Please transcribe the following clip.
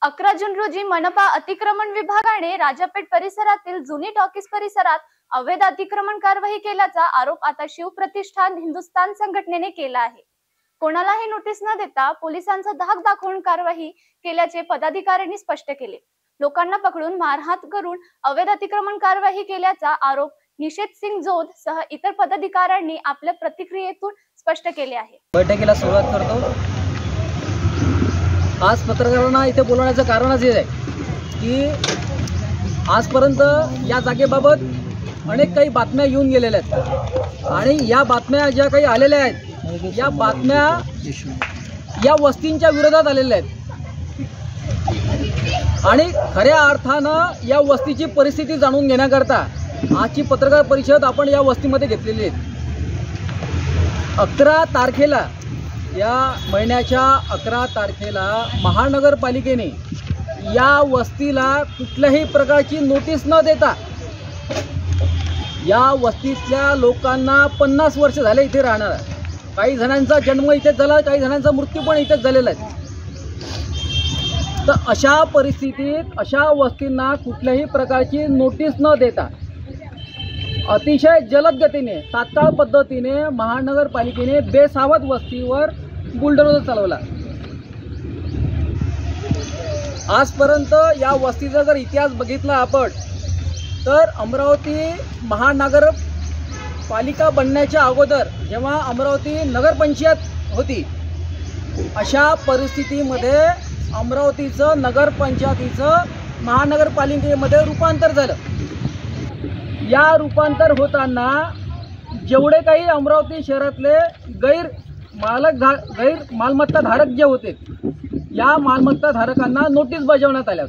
11 जून रोजी मनपा अतिक्रमण विभागाने राजापेठ परिसरातील जुनी टॉकीज परिसरात अवैध अतिक्रमण कारवाई केल्याचा आरोप आता शिवप्रतिष्ठान हिंदुस्थान संघटनेने केला आहे। कोणालाही नोटीस न देता पोलिसांचा धाक दाखवून कारवाई केल्याचे पदाधिकाऱ्यांनी स्पष्ट केले। लोकांना पकडून मारहाण करून अवैध अतिक्रमण कारवाई केल्याचा आरोप निषेध सिंग जोध सह इतर पदाधिकाऱ्यांनी आपल्या प्रतिक्रियेतून स्पष्ट केले आहे। बैठकीला सुरुवात करतो। आज पत्रकारांना इथे बोलवण्याचं कारणच हे आहे की आजपर्यंत या जागेबाबत अनेक काही बातम्या येऊन गेलेल्या आहेत आणि या बातम्या ज्या काही आलेल्या आहेत या बातम्या या वस्तींच्या विरोधात आलेल्या आहेत आणि खऱ्या अर्थानं या वस्तीची परिस्थिती जाणून घेण्याकरता आजची पत्रकार परिषद आपण या वस्तीमध्ये घेतलेली आहे। 11 तारखेला या महिन्याच्या 11 तारखेला महानगरपालिकेने या वस्तीला कुठल्याही प्रकारची नोटीस न देता या वस्तीतल्या लोकांना 50 वर्ष झाले इथे राहणार, काही जणांचा जन्म इथेच झाला, काही जणांचा मृत्यू पण इथेच झालेला आहे। तर अशा परिस्थितीत अशा वस्तींना कुठल्याही प्रकारची नोटीस न देता अतिशय जलद गतीने तात्काळ पद्धतीने महानगरपालिकेने बेसावध वस्तीवर बुलडोझर चालवला। आजपर्यंत या वस्तीचा जर इतिहास बघितला आपण तर अमरावती महानगरपालिका बनण्याच्या अगोदर जेव्हा अमरावती नगरपंचायत होती अशा परिस्थितीमध्ये अमरावतीचं नगरपंचायतीचं महानगरपालिकेमध्ये रूपांतर झालं। या रूपांतर होताना जेवढे काही अमरावती शहरातले गैर मालमत्ता धारक जे होते या मालमत्ता धारकांना नोटीस बजावण्यात आल्या।